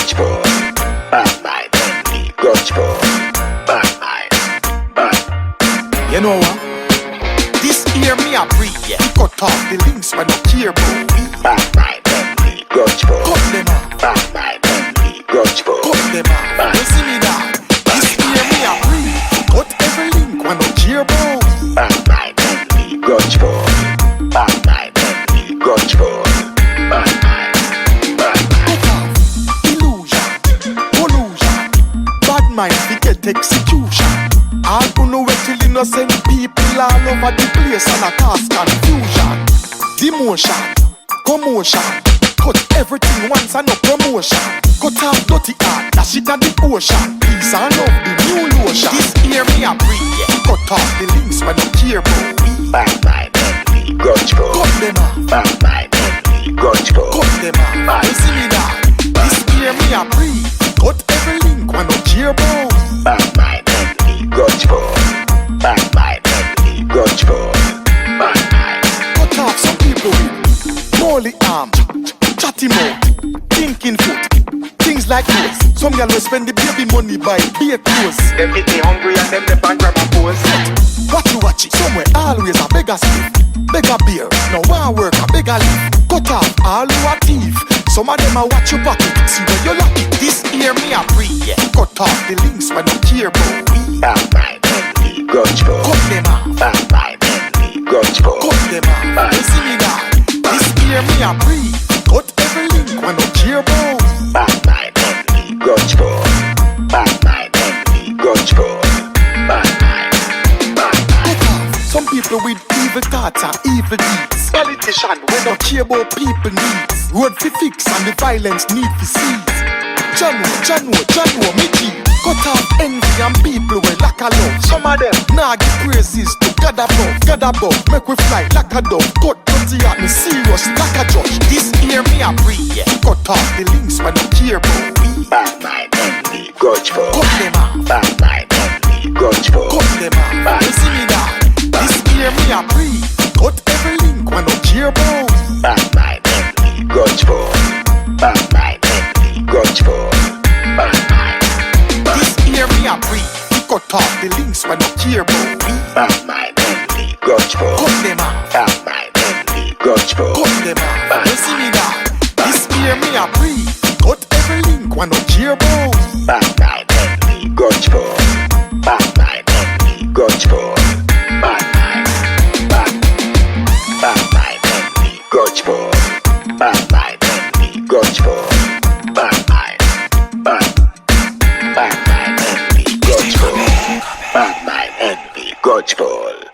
grudgeful. Bad mind, envy, grudgeful. Bad mind, bad. You know what? This year me a breathe, yeah. Cut off the links when I care about me. Bad mind, envy, grudgeful. Cut them off. Bad mind, envy, grudgeful. Cut them off. You see me now? This year me a breathe. Cut every link when I care about me. Bad mind, envy, grudgeful. Bad mind, envy, grudgeful. Bad mind, bad mind. Cut off illusion, collusion. Bad mind we get execution. All who know it till innocent people all over the place and a cause confusion. Demotion, commotion. Cut everything once and no promotion. Cut off dirty art, dash it at the ocean. Peace and love, the new lotion. This year me a breathe, yeah. Cut off the links when I care about me. Bad mind, envy, grudgeful. Cut them off. Bad mind, envy, grudgeful. Cut them off. You see me now? This year me a breathe. Cut every link when I care about me. Bad mind, envy, grudgeful. Bad mind, envy, grudgeful. Bad mind. Cut off some people with molly arm, chatty mouth, thinking foot, things like this. Some girl will spend the baby money buy beer clothes. Them hit me hungry and them and grab a pose. Watch it, somewhere always a beggar stiff. Beggar beer, no one work a beggar live. Cut off all who are thief. Some of them a watch your pocket, see where you lock it. This year me a breathe, yeah. Cut off the links when I care about me. Bad mind, envy, grudgeful. Cut them off. Bad mind, envy, grudgeful. Cut them off. You see me now? This year me a breathe. Cut every link when I care about me. Bad mind, envy, grudgeful. Bad mind, envy, grudgeful. Bad mind, bad mind. Some people with evil thoughts and evil deeds. Politician we don't care about people needs. Road fi fix and the violence need fi cease. Jano, me G. Cut off envy and people with lack of love. Some of them nah give praises to God above. Make we fly like a dove. Cut dirty at me serious like a judge. This year me a breathe, yeah. Cut off the links when I care about me. Bad mind, envy, grudgeful. Cut them off. Bad mind, envy, grudgeful. Cut them off. You see me now? This year me a breathe. Cut every link when I care about me. Bad mind, envy, grudgeful. Bad mind, envy, grudgeful. Bad mind, This year me a breathe. Cut off the links when I care about me. bad mind, envy, grudgeful. Cut them off. Bad mind, envy, grudgeful. Cut them off. You see me now? This year me a breathe. Cut every link when I care about me. Bad mind, envy, grudgeful. Bad mind, envy, grudgeful. Bad mind, bad. Bad mind, envy, grudgeful. Bad mind, envy, grudgeful. Bad mind, bad. Bad mind, envy, grudgeful. Bad mind, envy, grudgeful.